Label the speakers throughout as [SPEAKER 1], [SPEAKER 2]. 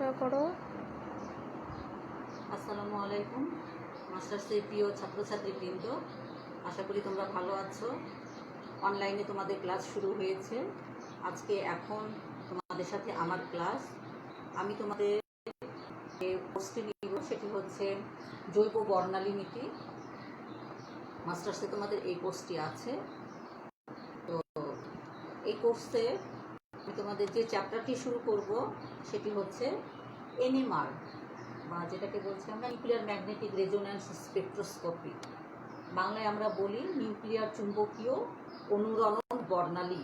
[SPEAKER 1] পড়াশোনা করো।
[SPEAKER 2] আসসালামু আলাইকুম মাস্টার্সের প্রিয় ছাত্রছাত্রীবৃন্দ, আশা করি তোমরা ভালো আছো। অনলাইনে তোমাদের ক্লাস শুরু হয়েছে। আজকে এখন তোমাদের সাথে আমার ক্লাস। আমি তোমাদের যে কোর্সটি নিব সেটি হচ্ছে জৈব বর্ণালী নীতি। মাস্টার্সে তোমাদের এই কোর্সটি আছে। তো এই কোর্সে আমি তোমাদের যে চ্যাপ্টারটি শুরু করব সেটি হচ্ছে এনএমআর, বা যেটাকে বলছি আমরা নিউক্লিয়ার ম্যাগনেটিক রেজোন্যান্স স্পেকট্রোস্কোপি। বাংলায় আমরা বলি নিউক্লিয়ার চুম্বকীয় অনুরণন বর্ণালী।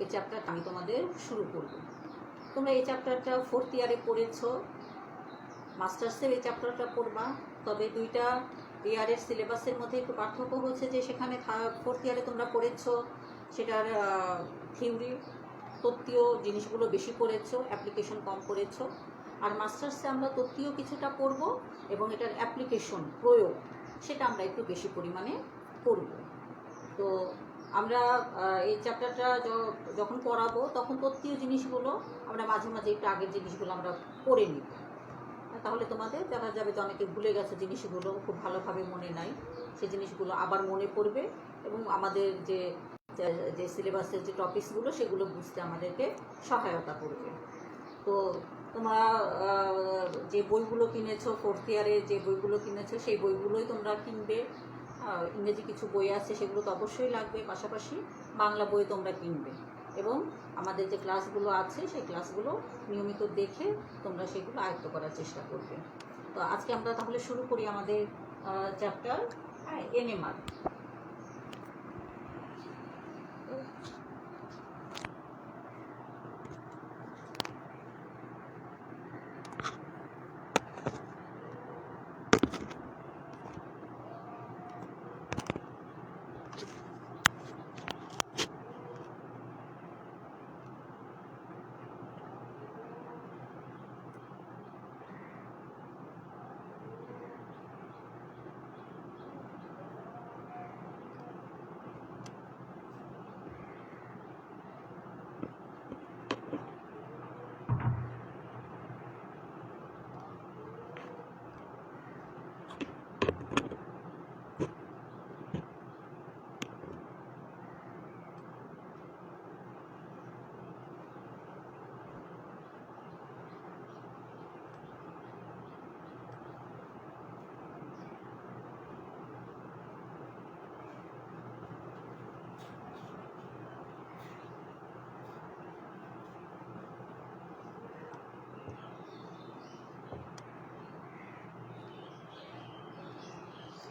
[SPEAKER 2] এই চ্যাপ্টারটা আমি তোমাদের শুরু করব। তোমরা এই চ্যাপ্টারটা 4th ইয়ারে পড়েছো, মাস্টার্সের এই চ্যাপ্টারটা পড়বা। তবে দুইটা ইয়ারের সিলেবাসের মধ্যে একটু পার্থক্য হচ্ছে যে সেখানে 4th ইয়ারে তোমরা পড়েছো সেটার থিওরি তত্ত্বীয় জিনিসগুলো বেশি পড়েছো, অ্যাপ্লিকেশন কম করেছো। আর মাস্টার্সে আমরা তত্ত্বীয় কিছুটা পড়ব এবং এটার অ্যাপ্লিকেশন প্রয়োগ সেটা আমরা একটু বেশি পরিমাণে করব। তো আমরা এই চ্যাপ্টারটা যখন পড়াবো তখন তত্ত্বীয় জিনিসগুলো আমরা মাঝে মাঝে একটু আগের জিনিসগুলো আমরা পড়ে নিব। তাহলে তোমাদের দেখা যাবে যে অনেকে ভুলে গেছে জিনিসগুলো, খুব ভালোভাবে মনে নাই, সেই জিনিসগুলো আবার মনে পড়বে এবং আমাদের যে সিলেবাসের যে টপিকসগুলো সেগুলো বুঝতে আমাদেরকে সহায়তা করবে। তো তোমরা যে বইগুলো কিনেছো 4th ইয়ারে, যে বইগুলো কিনেছো সেই বইগুলোই তোমরা কিনবে। ইংরেজি কিছু বই আছে সেগুলো তো অবশ্যই লাগবে, পাশাপাশি বাংলা বই তোমরা কিনবে এবং আমাদের যে ক্লাসগুলো আছে সেই ক্লাসগুলো নিয়মিত দেখে তোমরা সেগুলো আয়ত্ত করার চেষ্টা করবে। তো আজকে আমরা তাহলে শুরু করি আমাদের চ্যাপ্টার এনএমআর।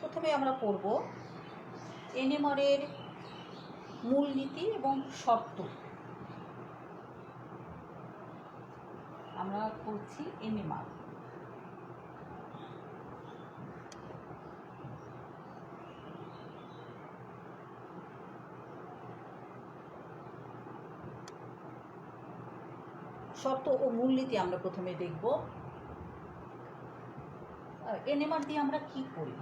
[SPEAKER 2] প্রথমে আমরা পড়ব এনএমআরের মূলনীতি এবং শর্ত। আমরা করছি এনএমআর। শর্ত ও মূলনীতি আমরা প্রথমে দেখব। এনএমআর দিয়ে আমরা কি করি?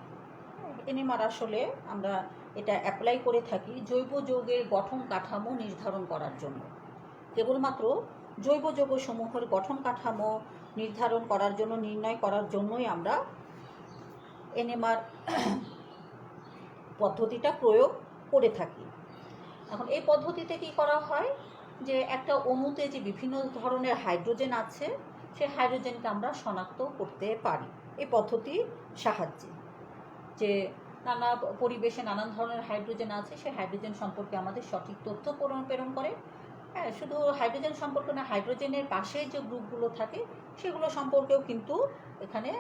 [SPEAKER 2] এনএমআর আসলে আমরা এটা অ্যাপ্লাই করে থাকি জৈব যৌগের গঠন কাঠামো নির্ধারণ করার জন্য। কেবলমাত্র জৈব যৌগসমূহের গঠন কাঠামো নির্ধারণ করার জন্য, নির্ণয় করার জন্যই আমরা এনএমআর পদ্ধতিটা প্রয়োগ করে থাকি। এখন এই পদ্ধতিতে কি করা হয় যে একটা অণুতে যে বিভিন্ন ধরনের হাইড্রোজেন আছে সেই হাইড্রোজেনকে আমরা শনাক্ত করতে পারি এই পদ্ধতির সাহায্যে। যে নানা পরিবেশে নানান ধরনের হাইড্রোজেন আছে, সেই হাইড্রোজেন সম্পর্কে আমাদের সঠিক তথ্য প্রেরণ করে। হ্যাঁ, শুধু হাইড্রোজেন সম্পর্কে না, হাইড্রোজেনের পাশে যে গ্রুপগুলো থাকে সেগুলো সম্পর্কেও কিন্তু এখানে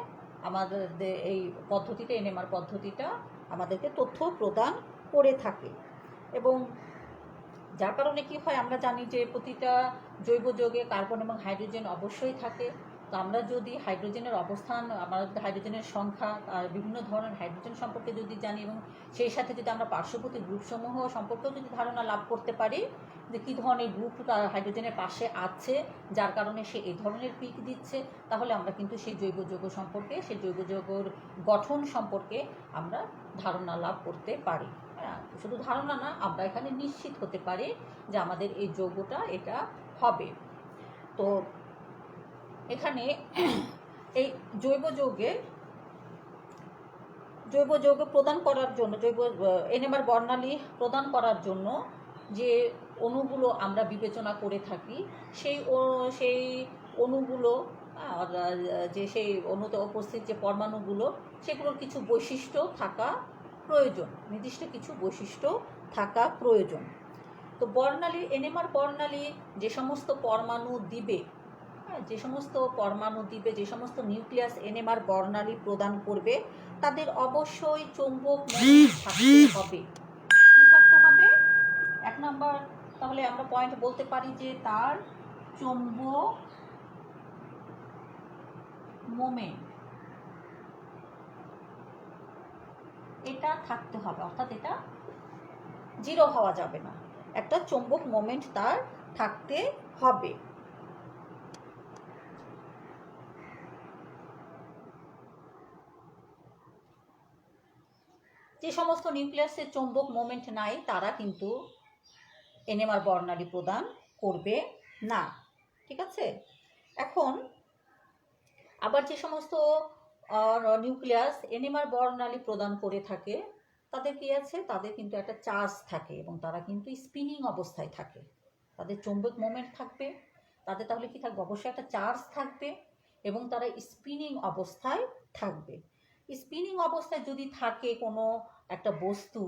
[SPEAKER 2] আমাদের এই পদ্ধতিটা, এনএমআর পদ্ধতিটা আমাদেরকে তথ্য প্রদান করে থাকে। এবং যার কারণে কি হয়, আমরা জানি যে প্রতিটা জৈব যৌগে কার্বন এবং হাইড্রোজেন অবশ্যই থাকে। তো আমরা যদি হাইড্রোজেনের অবস্থান, আমাদের হাইড্রোজেনের সংখ্যা আর বিভিন্ন ধরনের হাইড্রোজেন সম্পর্কে যদি জানি এবং সেই সাথে যদি আমরা পার্শ্ববর্তী গ্রুপসমূহ সম্পর্কেও যদি ধারণা লাভ করতে পারি যে কী ধরনের গ্রুপ হাইড্রোজেনের পাশে আছে যার কারণে সে এই ধরনের পিক দিচ্ছে, তাহলে আমরা কিন্তু সেই জৈব যৌগ সম্পর্কে, সেই জৈব যৌগের গঠন সম্পর্কে আমরা ধারণা লাভ করতে পারি। শুধু ধারণা না, আমরা এখানে নিশ্চিত হতে পারি যে আমাদের এই যৌগটা এটা হবে। তো এখানে এই জৈব যৌগে প্রদান করার জন্য, এনএমআর বর্ণালী প্রদান করার জন্য যে অণুগুলো আমরা বিবেচনা করে থাকি, সেই অণুগুলো সেই অণুতে উপস্থিত যে পরমাণুগুলো, সেগুলোর কিছু বৈশিষ্ট্য থাকা প্রয়োজন, নির্দিষ্ট কিছু বৈশিষ্ট্য থাকা প্রয়োজন। তো বর্ণালী, এনএমআর বর্ণালী যে সমস্ত পরমাণু দিবে, যে সমস্ত নিউক্লিয়াস এনএমআর বর্ণালী প্রদান করবে, তাদের অবশ্যই চৌম্বক মোমেন্ট থাকতে হবে। কি থাকতে হবে? 1 নম্বর, তাহলে আমরা পয়েন্ট বলতে পারি যে তার চৌম্বক মোমেন্ট এটা থাকতে হবে, অর্থাৎ এটা 0 হওয়া যাবে না, একটা চৌম্বক মোমেন্ট তার থাকতে হবে। যে সমস্ত নিউক্লিয়াসের চৌম্বক মোমেন্ট নাই, তারা কিন্তু এনএমআর বর্ণালী প্রদান করবে না। ঠিক আছে? এখন আবার যে সমস্ত নিউক্লিয়াস এনএমআর বর্ণালী প্রদান করে থাকে, তাদের কি আছে? তাদের কিন্তু একটা চার্জ থাকে এবং তারা কিন্তু স্পিনিং অবস্থায় থাকে, তাদের চৌম্বক মোমেন্ট থাকবে, তাদের তাহলে কি থাকবে? অবশ্যই একটা চার্জ থাকবে এবং তারা স্পিনিং অবস্থায় থাকবে। স্পিনিং অবস্থায় যদি থাকে কোনো একটা বস্তু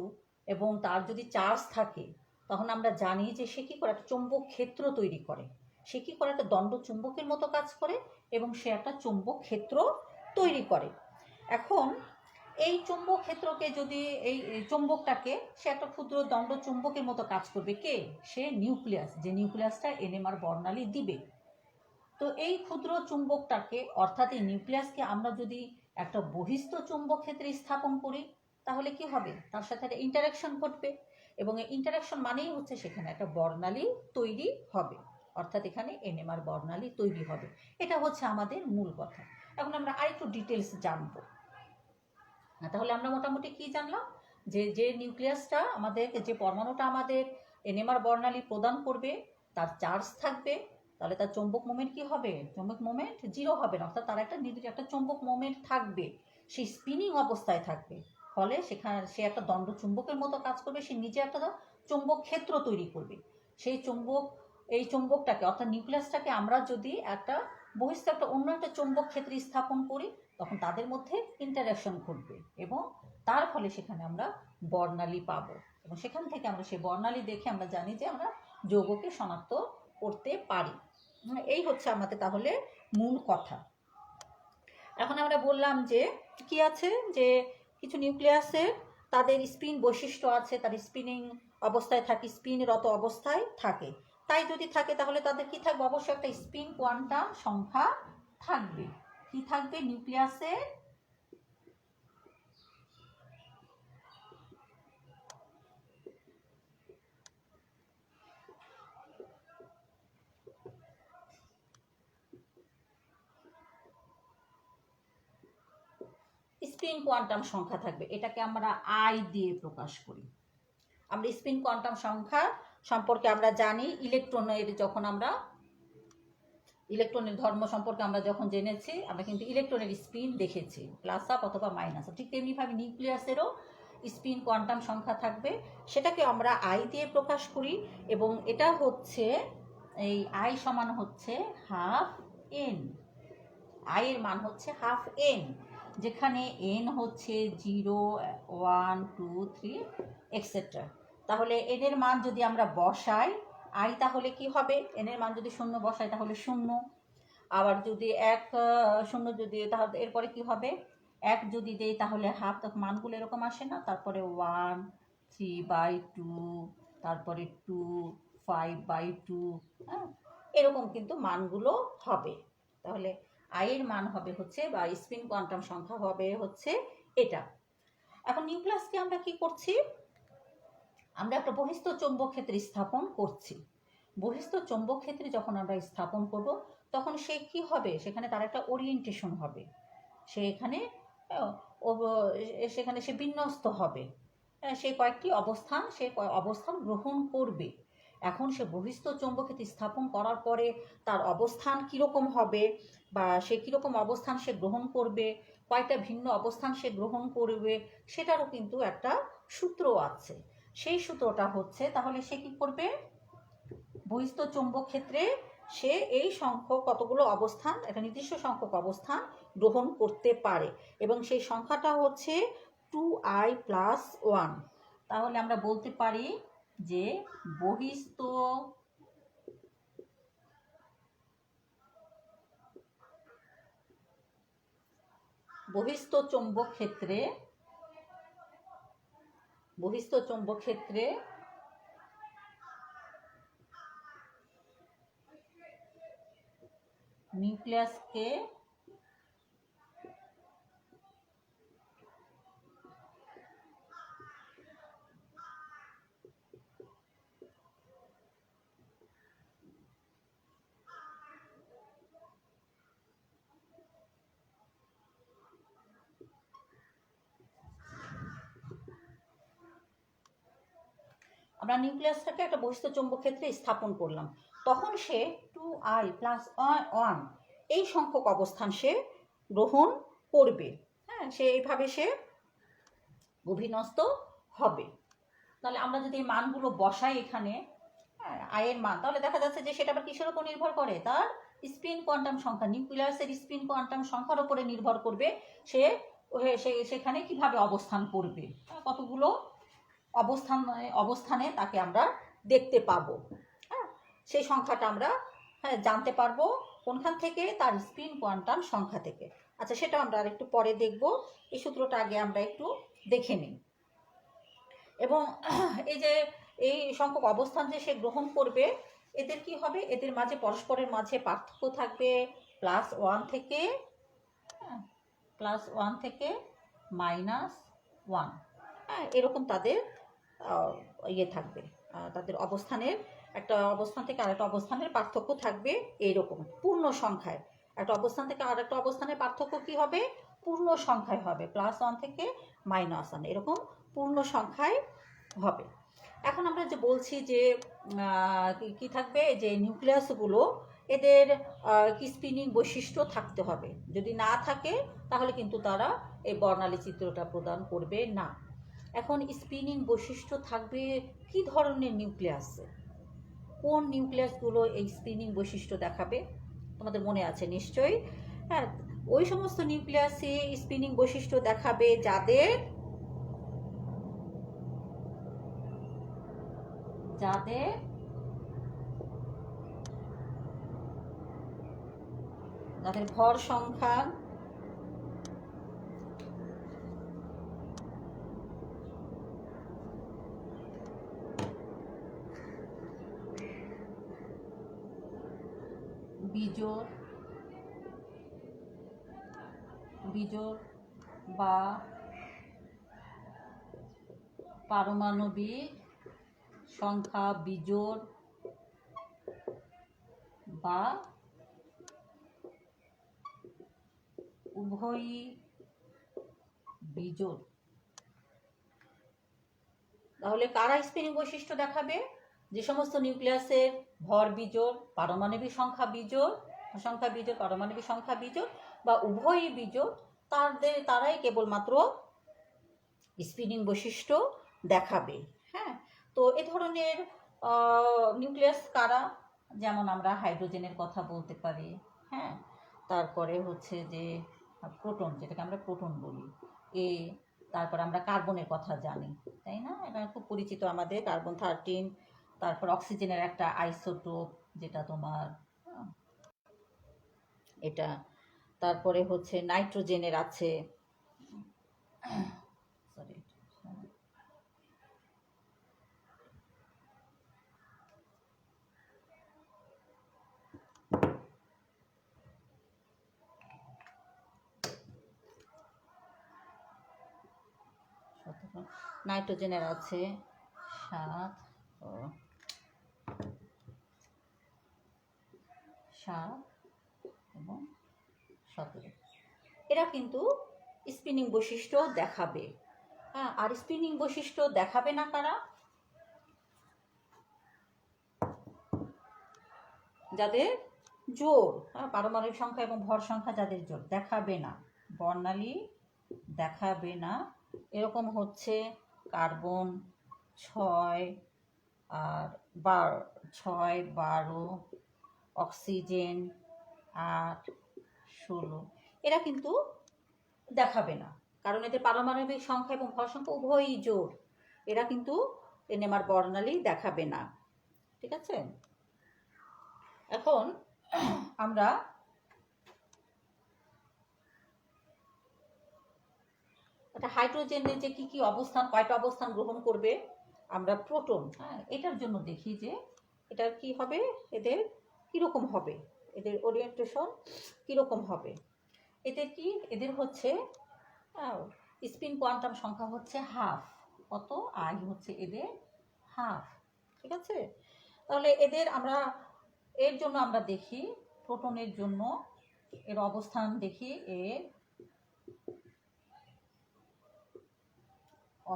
[SPEAKER 2] এবং তার যদি চার্জ থাকে, তখন আমরা জানি যে সে কী করে? একটা চৌম্বক ক্ষেত্র তৈরি করে। সে কী করে? একটা দণ্ড চুম্বকের মতো কাজ করে এবং সে একটা চৌম্বক ক্ষেত্র তৈরি করে। এখন এই চৌম্বক ক্ষেত্রকে যদি, এই চৌম্বকটাকে সে একটা ক্ষুদ্র দণ্ড চুম্বকের মতো কাজ করবে কে? সে নিউক্লিয়াস, যে নিউক্লিয়াসটা এনএমআর বর্ণালী দিবে। তো এই ক্ষুদ্র চুম্বকটাকে, অর্থাৎ এই নিউক্লিয়াসকে আমরা যদি একটা বহিস্থ চুম্বক ক্ষেত্রে স্থাপন করি, তাহলে কি হবে? তার সাথে একটা ইন্টারাকশন ঘটবে এবং এই ইন্টারাকশন মানেই হচ্ছে সেখানে একটা বর্ণালী তৈরি হবে, অর্থাৎ এখানে এনএমআর বর্ণালী তৈরি হবে। এটা হচ্ছে আমাদের মূল কথা। এখন আমরা আরেকটু ডিটেলস জানবো। তাহলে আমরা মোটামুটি কি জানলাম? যে নিউক্লিয়াসটা আমাদের, যে পরমাণুটা আমাদের এনএমআর বর্ণালী প্রদান করবে, তার চার্জ থাকবে, তাহলে তার চৌম্বক মোমেন্ট কি হবে? চৌম্বক মোমেন্ট 0 হবে না, অর্থাৎ তার একটা নির্দিষ্ট একটা চৌম্বক মোমেন্ট থাকবে, সেই স্পিনিং অবস্থায় থাকবে। ফলে সেখানে সে একটা দণ্ড চুম্বকের মতো কাজ করবে, সে নিজে একটা চৌম্বক ক্ষেত্র তৈরি করবে। সেই এই চৌম্বকটাকে, অর্থাৎ নিউক্লিয়াসটাকে আমরা যদি একটা বহিস্থ অন্য একটা চৌম্বক ক্ষেত্রে স্থাপন করি, তখন তাদের মধ্যে ইন্টারাকশন ঘটবে এবং তার ফলে সেখানে আমরা বর্ণালী পাবো এবং সেখান থেকে আমরা সেই বর্ণালী দেখে আমরা জানি যে আমরা যৌগকে শনাক্ত করতে পারি। এই হচ্ছে আমাদের তাহলে মূল কথা। এখন আমরা বললাম যে কি আছে, যে কিছু নিউক্লিয়াসের তাদের স্পিন বৈশিষ্ট্য আছে, তার স্পিনিং অবস্থায় থাকে, স্পিনরত অবস্থায় থাকে। তাই যদি থাকে তাহলে তাদের কি থাকবে? অবশ্যই একটা স্পিন কোয়ান্টাম সংখ্যা থাকবে। কি থাকবে? নিউক্লিয়াসের স্পিন কোয়ান্টাম সংখ্যা থাকবে। এটাকে আমরা আই দিয়ে প্রকাশ করি। আমরা স্পিন কোয়ান্টাম সংখ্যা সম্পর্কে আমরা জানি ইলেকট্রনের, যখন আমরা ইলেকট্রনের ধর্ম সম্পর্কে আমরা যখন জেনেছি, আমরা কিন্তু ইলেকট্রনের স্পিন দেখেছি, প্লাস আপ অথবা মাইনাস আপ। ঠিক তেমনিভাবে নিউক্লিয়াসেরও স্পিন কোয়ান্টাম সংখ্যা থাকবে, সেটাকে আমরা আই দিয়ে প্রকাশ করি এবং এটা হচ্ছে, এই আই সমান হচ্ছে হাফ এন। আই এর মান হচ্ছে হাফ এন, যেখানে এন হচ্ছে 0, 1, 2, 3 এক্সেট্রা। তাহলে এন এর মান যদি আমরা বসাই আই, তাহলে কি হবে? এন এর মান যদি 0 বসাই তাহলে 0, আবার যদি 1, 0 যদি, তাহলে এরপরে কি হবে? 1 যদি দেই তাহলে হাফ, তখন মানগুলো এরকম আসে না? তারপরে 1, 3/2, তারপরে 2, 5/2, হ্যাঁ, এরকম কিন্তু মানগুলো হবে। তাহলে আই এর মান হবে হচ্ছে, বা স্পিন কোয়ান্টাম সংখ্যা হবে হচ্ছে এটা। এখন নিউক্লিয়াসকে আমরা কি করছি? আমরা একটা বহিস্থ চৌম্বক ক্ষেত্রে স্থাপন করছি। বহিস্থ চৌম্বক ক্ষেত্রে যখন আমরা স্থাপন করব, তখন সে কি হবে? সেখানে তার একটা ওরিয়েন্টেশন হবে, সেখানে সে বিন্যস্ত হবে, সে কয়েকটি অবস্থান গ্রহণ করবে। এখন সে বহিস্থ চৌম্বক ক্ষেত্রে স্থাপন করার পরে তার অবস্থান কীরকম হবে, বা সে কীরকম অবস্থান সে গ্রহণ করবে, কয়টা ভিন্ন অবস্থান সে গ্রহণ করবে, সেটারও কিন্তু একটা সূত্র আছে। সেই সূত্রটা হচ্ছে, তাহলে সে কী করবে, বহিস্থ চৌম্বক ক্ষেত্রে সে এই সংখ্যক কতগুলো অবস্থান, একটা নির্দিষ্ট সংখ্যক অবস্থান গ্রহণ করতে পারে, এবং সেই সংখ্যাটা হচ্ছে 2i+1। তাহলে আমরা বলতে পারি যে বহিস্থ চৌম্বক ক্ষেত্রে নিউক্লিয়াসকে আমরা নিউক্লিয়াসটাকে একটা বহিস্থ চৌম্বক ক্ষেত্রে স্থাপন করলাম, তখন সে 2i+1 এই সংখ্যক অবস্থান সে গ্রহণ করবে। হ্যাঁ, সে এইভাবে সে অভিন্যস্ত হবে। তাহলে আমরা যদি এই মানগুলো বসাই এখানে, হ্যাঁ, আয়ের মান, তাহলে দেখা যাচ্ছে যে সেটা আবার কিসের উপর নির্ভর করে, তার স্পিন কোয়ান্টাম সংখ্যা, নিউক্লিয়াসের স্পিন কোয়ান্টাম সংখ্যার উপরে নির্ভর করবে সে সেখানে কিভাবে অবস্থান করবে, কতগুলো অবস্থানে তাকে আমরা দেখতে পাবো। হ্যাঁ, সেই সংখ্যাটা আমরা জানতে পারবো কোনখান থেকে, তার স্পিন কোয়ান্টাম সংখ্যা থেকে। আচ্ছা, সেটা আমরা আর একটু পরে দেখব, এই সূত্রটা আগে আমরা একটু দেখে নিই। এবং এই যে এই সংখ্যক অবস্থান যে সে গ্রহণ করবে, এদের কি হবে, এদের মাঝে পরস্পরের মাঝে পার্থক্য থাকবে +1 থেকে -1। হ্যাঁ, এরকম তাদের ইয়ে থাকবে, তাদের অবস্থানের, একটা অবস্থান থেকে আরেকটা অবস্থানের পার্থক্য থাকবে এইরকম পূর্ণ সংখ্যায়। একটা অবস্থান থেকে আরেকটা অবস্থানের পার্থক্য কি হবে, পূর্ণ সংখ্যায় হবে, +1 থেকে -1 এরকম পূর্ণ সংখ্যায় হবে। এখন আমরা যে বলছি যে কি থাকবে, যে নিউক্লিয়াসগুলো এদের কি স্পিনিং বৈশিষ্ট্য থাকতে হবে, যদি না থাকে তাহলে কিন্তু তারা এই বর্ণালী চিত্রটা প্রদান করবে না। এখন স্পিনিং বৈশিষ্ট্য থাকবে কি ধরনের নিউক্লিয়াসে, কোন নিউক্লিয়াসগুলো এই স্পিনিং বৈশিষ্ট্য দেখাবে, তোমাদের মনে আছে নিশ্চয়ই। হ্যাঁ, ওই সমস্ত নিউক্লিয়াসে স্পিনিং বৈশিষ্ট্য দেখাবে যাদের ভর সংখ্যা বিজোড় বা পারমাণবিক সংখ্যা বিজোড় বা উভয়ই বিজোড়। তাহলে কারা স্পিনিং বৈশিষ্ট্য দেখাবে, যে সমস্ত নিউক্লিয়াসের ভর বিজোড়, পারমাণবিক সংখ্যা বিজোড়, পারমাণবিক সংখ্যা বিজোড় বা উভয়ই বিজোড়, তারাই কেবলমাত্র স্পিনিং বৈশিষ্ট্য দেখাবে। হ্যাঁ, তো এ ধরনের নিউক্লিয়াস কারা, যেমন আমরা হাইড্রোজেনের কথা বলতে পারি। হ্যাঁ, তারপরে হচ্ছে যে প্রোটন, যেটাকে আমরা প্রোটন বলি, তারপর আমরা কার্বনের কথা জানি, তাই না, এটা খুব পরিচিত আমাদের, কার্বন 13। তারপর অক্সিজেনের একটা আইসোটোপ, যেটা তোমার এটা। তারপরে হচ্ছে নাইট্রোজেনের আছে, সরি, নাইট্রোজেনের আছে 7 এবং 17। এরা কিন্তু স্পিনিং বৈশিষ্ট্য দেখাবে। হ্যাঁ, আর স্পিনিং বৈশিষ্ট্য দেখাবে না কারা, যাদের জোড়, পারমাণবিক সংখ্যা এবং ভর সংখ্যা যাদের জোড়, দেখাবে না, বর্ণালী দেখাবে না। এরকম হচ্ছে কার্বন 6 আর 12, অক্সিজেন 8, 16, এরা কিন্তু দেখাবে না, কারণ এদের পারমাণবিক সংখ্যা এবং ভর সংখ্যা উভয়ই জোড়। এরা কিন্তু এনএমআর বর্ণালী দেখাবে না। ঠিক আছে, এখন আমরা একটা হাইড্রোজেনের যে কি অবস্থান, কয়টা অবস্থান গ্রহণ করবে, আমরা প্রোটন, এটার জন্য দেখি যে এটার কি হবে, এদের কীরকম হবে, এদের ওরিয়েন্টেশন কীরকম হবে। এদের হচ্ছে স্পিন কোয়ান্টাম সংখ্যা হচ্ছে হাফ, কত, আই হচ্ছে এদের হাফ। ঠিক আছে, তাহলে এর জন্য আমরা দেখি প্রোটনের জন্য এর অবস্থান দেখি, এর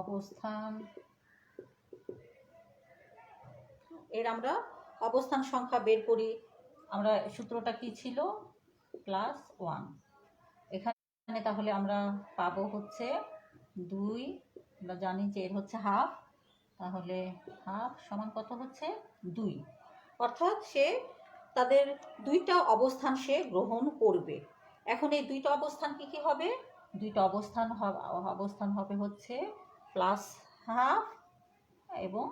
[SPEAKER 2] অবস্থান, আমরা অবস্থান সংখ্যা বের করি। আমরা সূত্রটা কি ছিল, +1। এখানে তাহলে আমরা পাবো হচ্ছে 2, আমরা জানি যে এর হচ্ছে হাফ, তাহলে হাফ সমান কত হচ্ছে 2, অর্থাৎ সে তাদের দুইটা অবস্থান সে গ্রহণ করবে। এখন এই দুইটা অবস্থান কি কি হবে, দুইটা অবস্থান হবে হচ্ছে +1/2 এবং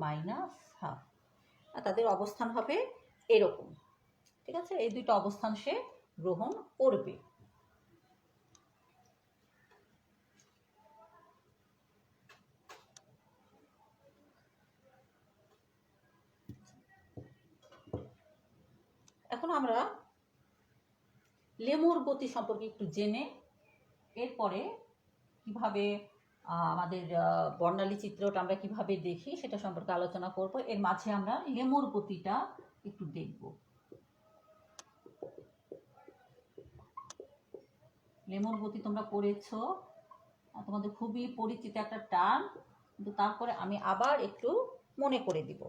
[SPEAKER 2] -1/2, তাদের অবস্থান হবে এরকম। ঠিক আছে, এই দুইটা অবস্থান সে গ্রহণ করবে। এখন আমরা লেমুর গতি সম্পর্কে একটু জেনে এরপরে কিভাবে আমাদের বর্ণালী চিত্রটা আমরা কিভাবে দেখি সেটা সম্পর্কে আলোচনা করব। এর মাঝে আমরা লেমুর গতিটা একটু দেখব। লেমুর গতি তোমরা পড়েছো, তোমাদের খুবই পরিচিত একটা টার্ম, কিন্তু তারপরে আমি আবার একটু মনে করে দিব।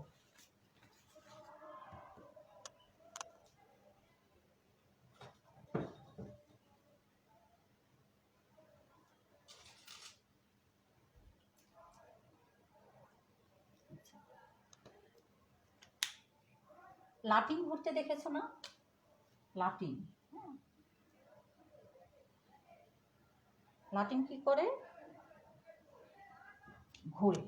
[SPEAKER 2] লাটিন ঘুরতে দেখেছো না, লাটিন, লাটিন কি করে, ঘোরে।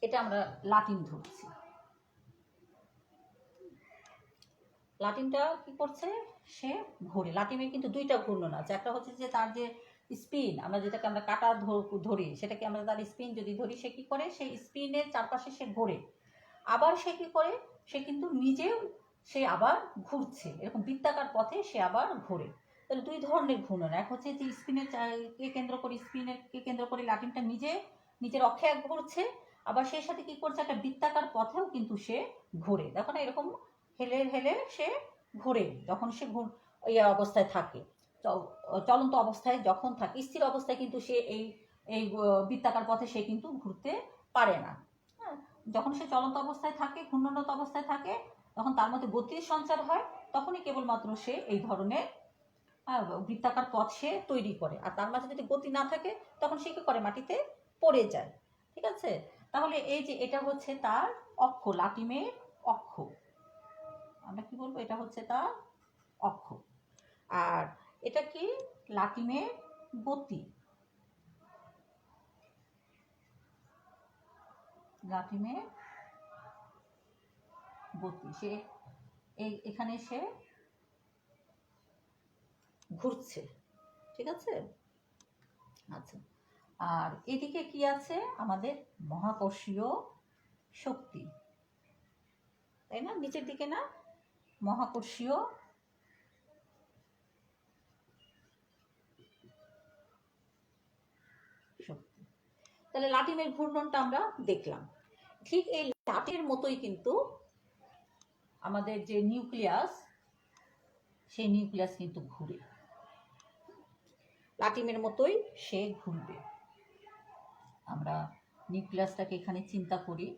[SPEAKER 2] এটা আমরা লাটিন ধরছি। লাটিনটা কি করছে, সে ঘোরে। লাটিনের কিন্তু দুইটা ঘূর্ণন আছে, একটা হচ্ছে যে তার যে স্পিন, আমরা যেটাকে আমরা কাটা ধরি, সেটাকে আমরা তার স্পিন যদি ধরি, সে কি করে, সেই স্পিনের চারপাশে সে ঘোরে। আবার সে কি করে, সে কিন্তু নিজেও সে আবার ঘুরছে, এরকম বৃত্তাকার পথে সে আবার ঘোরে। তাহলে দুই ধরনের ঘূর্ণন, এক হচ্ছে যে স্পিনের কে কেন্দ্র করে, স্পিনকে কেন্দ্র করে লাটিনটা নিজের অক্ষে ঘুরছে, আবার সেই সাথে কি করছে, একটা বৃত্তাকার পথেও কিন্তু সে ঘোরে। দেখো না, এরকম হেলে হেলে সে ঘোরে যখন সে অবস্থায় থাকে, চলন্ত অবস্থায় যখন থাকে। স্থির অবস্থায় কিন্তু সে এই বৃত্তাকার পথে সে কিন্তু ঘুরতে পারে না। যখন সে চলন্ত অবস্থায় থাকে, ঘূর্ণনত অবস্থায় থাকে, তখন তার মধ্যে গতির সঞ্চার হয়, তখনই কেবলমাত্র সে এই ধরনের বৃত্তাকার পথ সে তৈরি করে। আর তার মাঝে যদি গতি না থাকে, তখন সে কি করে, মাটিতে পড়ে যায়। ঠিক আছে, তাহলে এই যে এটা হচ্ছে তার অক্ষ, লাটিমের অক্ষ, আমরা কি বলবো, এটা হচ্ছে তার অক্ষ। আর এটা কি, লাটিমের গতি, লাটিমের গতি, সে এখানে সে ঘুরছে। ঠিক আছে, আচ্ছা। আর এদিকে কি আছে, আমাদের মহাকর্ষীয় শক্তি, তাই না, নিচের দিকে না, মহাকর্ষীয় শক্তি। তাহলে লাটিমের ঘূর্ণনটা আমরা দেখলাম। ঠিক এই লাটিমের মতোই কিন্তু আমাদের যে নিউক্লিয়াস, সেই নিউক্লিয়াস কিন্তু ঘুরে, লাটিমের মতোই সে ঘুরবে। আমরা নিউক্লিয়াসটাকে এখানে চিন্তা করি,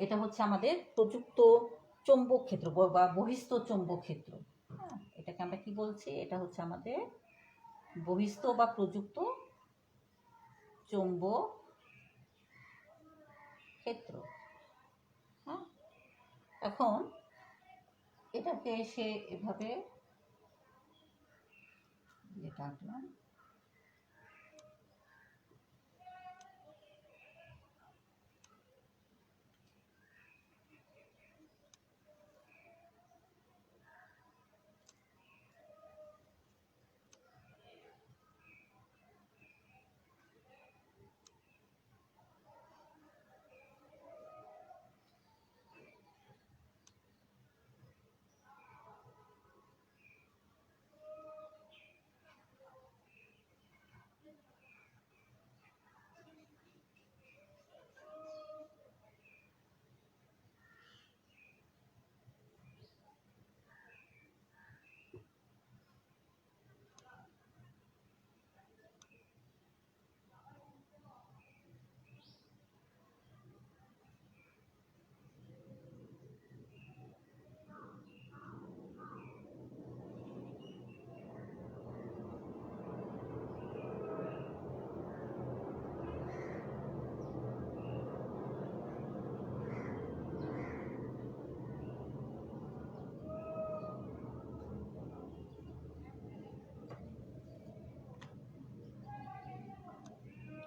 [SPEAKER 2] এটা হচ্ছে আমাদের প্রযুক্ত চৌম্বক ক্ষেত্র বা বহিস্থ চৌম্বক ক্ষেত্র। এটাকে আমরা কি বলছি? এটা হচ্ছে আমাদের বহিস্থ বা প্রযুক্ত চৌম্বক ক্ষেত্র। হ্যাঁ, এখন এটাকে সে এভাবে যেটা আঁকলাম,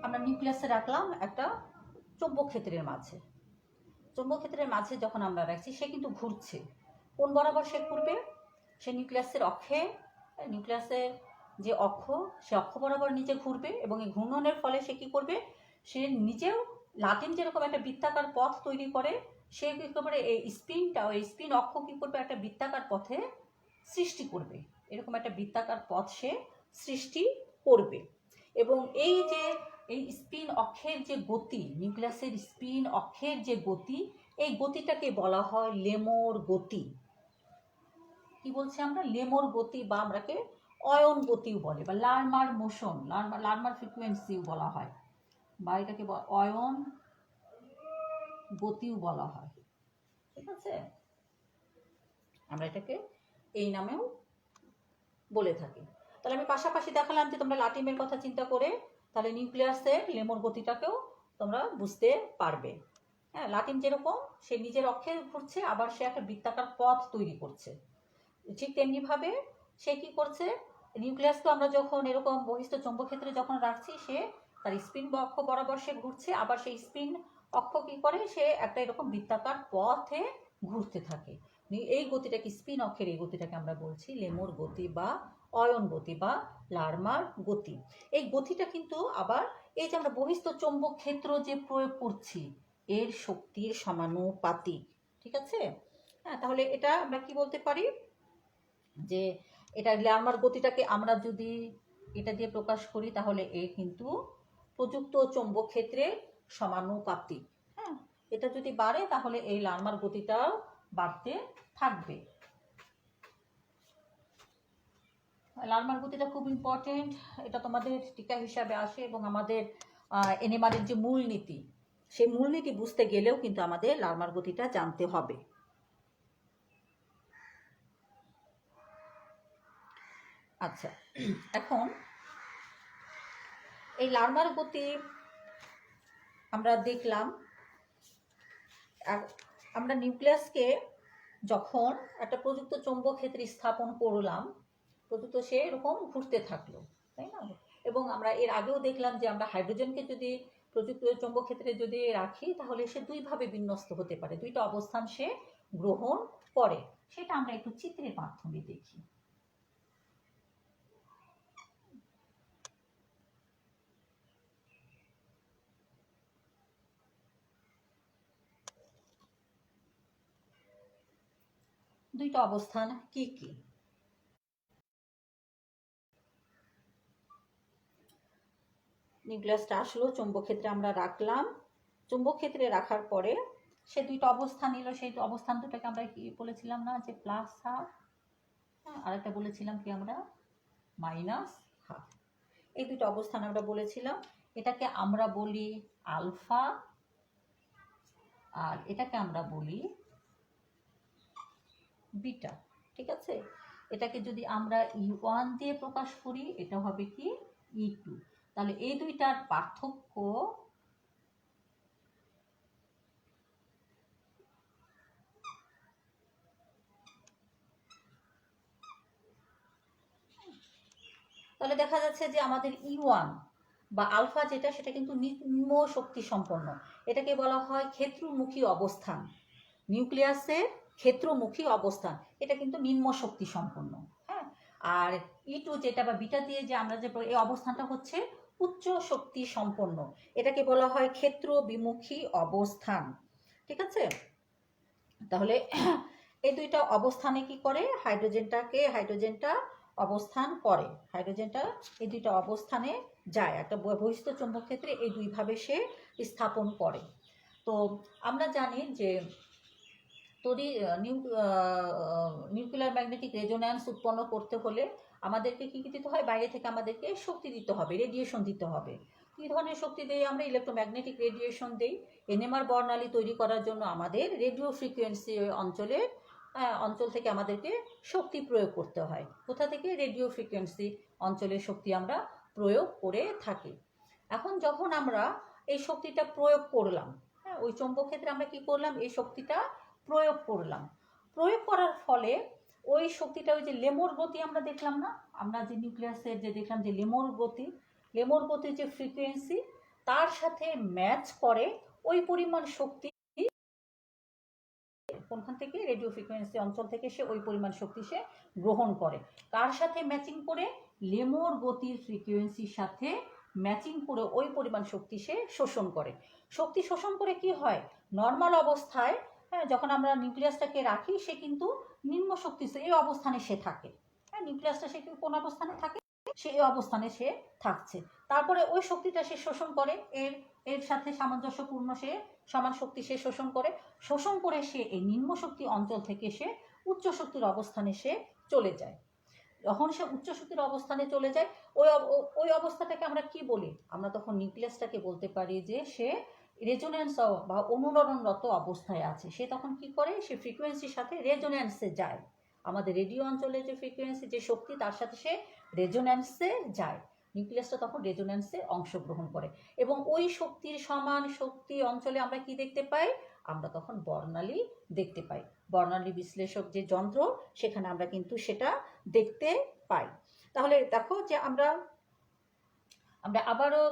[SPEAKER 2] আমরা নিউক্লিয়াসে রাখলাম একটা চৌম্বক ক্ষেত্রের মাঝে। চৌম্বক ক্ষেত্রের মাঝে যখন আমরা রাখছি, সে কিন্তু ঘুরছে। কোন বরাবর সে ঘুরবে? সে নিউক্লিয়াসের অক্ষে, নিউক্লিয়াসের যে অক্ষ, সে অক্ষ বরাবর নিজে ঘুরবে এবং এই ঘূর্ণনের ফলে সে কি করবে? সে নিজেও লাটিম যেরকম একটা বৃত্তাকার পথ তৈরি করে, সে কি করে এই স্পিনটা, ওই স্পিন অক্ষ কি করবে? একটা বৃত্তাকার পথে সৃষ্টি করবে। এরকম একটা বৃত্তাকার পথ সে সৃষ্টি করবে। এবং এই যে এই স্পিন অক্ষের যে গতি, নিউক্লিয়াসের স্পিন অক্ষের যে গতি, এই গতিটাকে বলা হয় লেমোর গতি। কি বলছি আমরা? লেমোর গতি, বা আমরাকে অয়ন গতিও বলে, বা লার্মার মোশন, লার্মার ফ্রিকোয়েন্সিও বলা হয়, বা এটাকে অয়ন গতিও বলা হয়। ঠিক আছে, আমরা এটাকে এই নামেও বলে থাকি। তাহলে আমি পাশাপাশি দেখালাম যে তোমরা লাটিমের কথা চিন্তা করে তাহলে নিউক্লিয়াসের লেমোর গতিটাকেও তোমরা বুঝতে পারবে। হ্যাঁ, লাটিম যেরকম সে নিজের অক্ষে ঘুরছে, আবার সে একটা বৃত্তাকার পথ তৈরি করছে, ঠিক তেমনিভাবে সে কি করছে? নিউক্লিয়াসকে আমরা যখন এরকম বহিস্থ চৌম্বক ক্ষেত্রে যখন রাখছি, সে তার স্পিন অক্ষ বরাবর সে ঘুরছে, আবার সেই স্পিন অক্ষ কি করে? সে একটা এরকম বৃত্তাকার পথে ঘুরতে থাকে। এই গতিটাকে, স্পিন অক্ষের এই গতিটাকে আমরা বলছি লেমোর গতি বা অয়ন গতি বা লার্মার গতি। এই গতিটা কিন্তু আবার এই যে আমরা বহিস্থ চৌম্বক ক্ষেত্র যে প্রয়োগ করছি, এর শক্তির সমানুপাতিক। ঠিক আছে? হ্যাঁ, তাহলে এটা আমরা কি বলতে পারি? যে এটা লার্মার গতিটাকে আমরা যদি এটা দিয়ে প্রকাশ করি, তাহলে এ কিন্তু প্রযুক্ত চৌম্বক ক্ষেত্রের সমানুপাতিক। হ্যাঁ, এটা যদি বাড়ে তাহলে এই লার্মার গতিটাও বাড়তে থাকবে। লার্মার গতিটা খুব ইম্পর্টেন্ট, এটা তোমাদের টিকা হিসাবে আসে, এবং আমাদের এনএমআর-এর যে মূলনীতি, সেই মূলনীতি বুঝতে গেলেও কিন্তু আমাদের লার্মার গতিটা জানতে হবে। আচ্ছা, এখন এই লার্মার গতি আমরা দেখলাম। আমরা নিউক্লিয়াসকে যখন একটা প্রযুক্ত চৌম্বক ক্ষেত্রে স্থাপন করলাম, প্রযুক্ত সে এরকম ঘুরতে থাকলো, তাই না? এবং আমরা এর আগেও দেখলাম যে আমরা হাইড্রোজেনকে যদি প্রযুক্ত চৌম্বক ক্ষেত্রে যদি রাখি, তাহলে সে দুইভাবে বিন্যস্ত হতে পারে, দুইটা অবস্থান সে গ্রহণ করে। সেটা আমরা একটু চিত্রের মাধ্যমে দেখি। দুইটা অবস্থান কি কি? নিউক্লিয়াসটা আসলো চৌম্বক ক্ষেত্রে আমরা রাখলাম, চুম্বক ক্ষেত্রে রাখার পরে সে দুইটা অবস্থান নিল, সেই অবস্থান দুটাকে আমরা কি বলেছিলাম না, যে প্লাস হাফ, আর একটা বলেছিলাম কি আমরা মাইনাস হাফ। এই দুটো অবস্থান আমরা বলেছিলাম, এটাকে আমরা বলি আলফা, আর এটাকে আমরা বলি বিটা। ঠিক আছে, এটাকে যদি আমরা E1 দিয়ে প্রকাশ করি, এটা হবে কি E2। তাহলে এই দুইটার পার্থক্য তাহলে দেখা যাচ্ছে যে আমাদের E1 বা আলফা যেটা, সেটা কিন্তু নিম্ন শক্তি সম্পন্ন। এটাকে বলা হয় ক্ষেত্রমুখী অবস্থান। নিউক্লিয়াসের ক্ষেত্রমুখী অবস্থান, এটা কিন্তু নিম্ন শক্তি সম্পন্ন। হ্যাঁ, আর E2 যেটা বা বিটা দিয়ে যে আমরা যে এই অবস্থানটা হচ্ছে উচ্চ শক্তি সম্পন্ন, এটাকে বলা হয় ক্ষেত্র বিমুখী অবস্থান। ঠিক আছে, তাহলে এই দুইটা অবস্থানে কি করে, হাইড্রোজেনটা অবস্থান করে, হাইড্রোজেনটা এই দুইটা অবস্থানে যায়, একটা বহিস্থ চৌম্বক ক্ষেত্রে এই দুইভাবে সে স্থাপন করে। তো আমরা জানি যে নিউক্লিয়ার ম্যাগনেটিক রেজোন্যান্স উৎপন্ন করতে হলে আমাদেরকে কি দিতে হয়, বাইরে থেকে আমাদেরকে শক্তি দিতে হবে, রেডিয়েশন দিতে হবে। কী ধরনের শক্তি দেই আমরা, ইলেকট্রোম্যাগনেটিক রেডিয়েশন দেই। এনএমআর বর্ণালী তৈরি করার জন্য আমাদের রেডিও ফ্রিকোয়েন্সি অঞ্চল থেকে আমাদেরকে শক্তি প্রয়োগ করতে হয়। কোথা থেকে, রেডিও ফ্রিকোয়েন্সি অঞ্চলের শক্তি আমরা প্রয়োগ করে থাকি। এখন যখন আমরা এই শক্তিটা প্রয়োগ করলাম, হ্যাঁ, ওই চৌম্বক ক্ষেত্রে আমরা কি করলাম, এই শক্তিটা প্রয়োগ করলাম। প্রয়োগ করার ফলে ওই শক্তিটা, ওই যে লেমোর গতি আমরা দেখলাম না, আমরা যে নিউক্লিয়াসের যে দেখলাম যে লেমোর গতির যে ফ্রিকোয়েন্সি, তার সাথে ম্যাচ করে ওই পরিমাণ শক্তি কোনখান থেকে, রেডিও ফ্রিকোয়েন্সি অঞ্চল থেকে সে ওই পরিমাণ শক্তি সে গ্রহণ করে। কার সাথে ম্যাচিং করে, লেমোর গতির ফ্রিকোয়েন্সির সাথে ম্যাচিং করে ওই পরিমাণ শক্তি সে শোষণ করে। শক্তি শোষণ করে কি হয়, নর্মাল অবস্থায়, হ্যাঁ, যখন আমরা নিউক্লিয়াসটাকে রাখি, সে কিন্তু নিম্ন শক্তি এই অবস্থানে সে থাকে। হ্যাঁ, নিউক্লিয়াসটা সে কোন অবস্থানে থাকে, সে এই অবস্থানে সে থাকছে। তারপরে ওই শক্তিটা সে শোষণ করে, এর সাথে সামঞ্জস্যপূর্ণ সে সমান শক্তি সে শোষণ করে সে এই নিম্ন শক্তি অঞ্চল থেকে সে উচ্চ শক্তির অবস্থানে সে চলে যায়। যখন সে উচ্চ শক্তির অবস্থানে চলে যায়, ওই অবস্থাটাকে আমরা কি বলি, আমরা তখন নিউক্লিয়াসটাকে বলতে পারি যে সে রেজোন্যান্স বা অনুরণনরত অবস্থায় আছে। সে তখন কি করে, সে ফ্রিকোয়েন্সির সাথে রেজোন্যান্সে যায়। আমাদের রেডিও অঞ্চলের যে ফ্রিকোয়েন্সি, যে শক্তি, তার সাথে সে রেজোন্যান্সে যায়। নিউক্লিয়াসটা তখন রেজোন্যান্সে অংশগ্রহণ করে, এবং ওই শক্তির সমান শক্তি অঞ্চলে আমরা কি দেখতে পাই, আমরা তখন বর্ণালী দেখতে পাই। বর্ণালী বিশ্লেষক যে যন্ত্র, সেখানে আমরা কিন্তু সেটা দেখতে পাই। তাহলে দেখো যে আমরা আবারও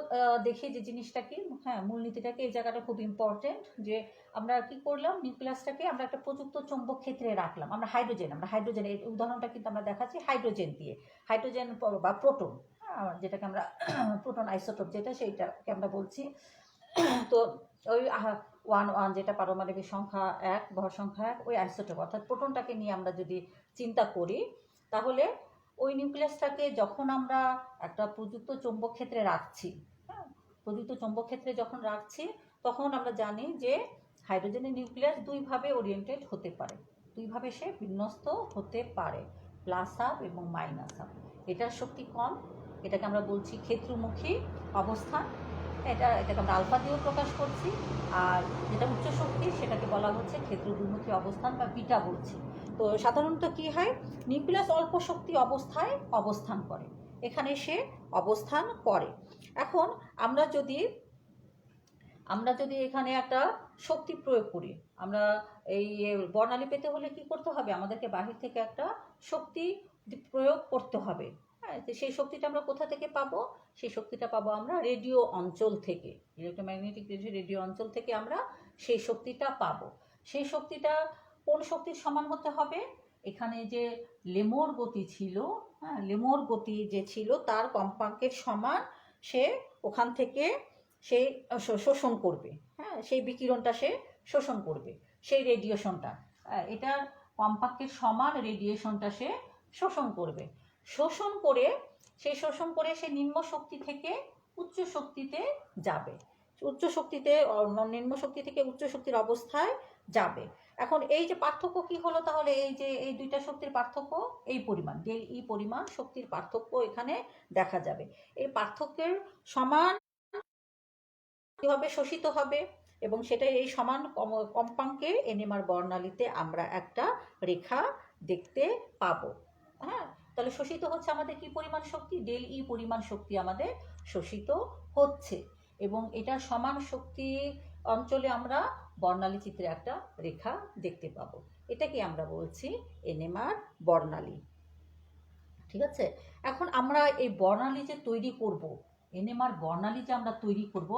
[SPEAKER 2] দেখি যে জিনিসটা কি, হ্যাঁ, মূলনীতিটাকে, এই জায়গাটা খুব ইম্পর্টেন্ট, যে আমরা কি করলাম, নিউক্লিয়াসটাকে আমরা একটা প্রযুক্ত চৌম্বক ক্ষেত্রে রাখলাম। আমরা হাইড্রোজেন এই উদাহরণটা কিন্তু আমরা দেখাচ্ছি হাইড্রোজেন দিয়ে, হাইড্রোজেন বা প্রোটন, যেটাকে আমরা প্রোটন আইসোটোপ যেটা, সেইটাকে আমরা বলছি। তো ওই 1 যেটা পারমাণবিক সংখ্যা 1, ভর সংখ্যা 1, ওই আইসোটোপ অর্থাৎ প্রোটনটাকে নিয়ে আমরা যদি চিন্তা করি, তাহলে ওই নিউক্লিয়াসটাকে যখন আমরা একটা প্রযুক্ত চৌম্বক ক্ষেত্রে রাখছি, হ্যাঁ, প্রযুক্ত চৌম্বক ক্ষেত্রে যখন রাখছি, তখন আমরা জানি যে হাইড্রোজেনের নিউক্লিয়াস দুইভাবে ওরিয়েন্টেড হতে পারে, দুইভাবে সে বিন্যস্ত হতে পারে, প্লাস হাফ এবং মাইনাস হাফ। এটার শক্তি কম, এটাকে আমরা বলছি ক্ষেত্রমুখী অবস্থান, এটাকে আমরা আলফা দিয়েও প্রকাশ করছি। আর যেটা উচ্চ শক্তি, সেটাকে বলা হচ্ছে ক্ষেত্র বিমুখী অবস্থান বা বিটা বলছি। তো সাধারণত কি হয়, নিউক্লিয়াস অল্প শক্তি অবস্থায় অবস্থান করে, এখানে সে অবস্থান করে। এখন আমরা যদি এখানে একটা শক্তি প্রয়োগ করি, আমরা এই বর্ণালী পেতে হলে কি করতে হবে, আমাদেরকে বাহির থেকে একটা শক্তি প্রয়োগ করতে হবে। হ্যাঁ, সেই শক্তিটা আমরা কোথা থেকে পাবো, সেই শক্তিটা পাবো আমরা রেডিও অঞ্চল থেকে, ইলেকট্রোম্যাগনেটিক রেডিও অঞ্চল থেকে আমরা সেই শক্তিটা পাবো। সেই শক্তিটা কোন শক্তির সমান হতে হবে, এখানে যে লেমোর গতি ছিল, হ্যাঁ, লেমোর গতি যে ছিল তার কম্পাঙ্কের সমান সে ওখান থেকে সে শোষণ করবে। হ্যাঁ, সেই বিকিরণটা সে শোষণ করবে, সেই রেডিয়েশনটা, এটার কম্পাঙ্কের সমান রেডিয়েশনটা সে শোষণ করবে। শোষণ করে সে নিম্ন শক্তি থেকে উচ্চ শক্তিতে যাবে। উচ্চ শক্তিতে নিম্ন শক্তি থেকে উচ্চ শক্তির অবস্থায় যাবে। এখন এই যে পার্থক্য কি হলো, তাহলে এই যে এই দুইটা শক্তির পার্থক্য এই পরিমাণ, ডেল ই পরিমাণ শক্তির পার্থক্য এখানে দেখা যাবে। এই পার্থক্যের সমান কিভাবে শোষিত হবে এবং সেটা এই সমান কম্পাঙ্কে এনএমআর বর্ণালীতে আমরা একটা রেখা দেখতে পাবো। হ্যাঁ, তাহলে শোষিত হচ্ছে আমাদের কি পরিমাণ শক্তি, ডেল ই পরিমাণ শক্তি আমাদের শোষিত হচ্ছে এবং এটা সমান শক্তি অঞ্চলে আমরা বর্ণালী চিত্রে একটা রেখা দেখতে পাবো। এটাকে আমরা বলছি এনএমআর বর্ণালী। ঠিক আছে, এখন আমরা এই বর্ণালী যে তৈরি করব, এনএমআর বর্ণালী যে আমরা তৈরি করব,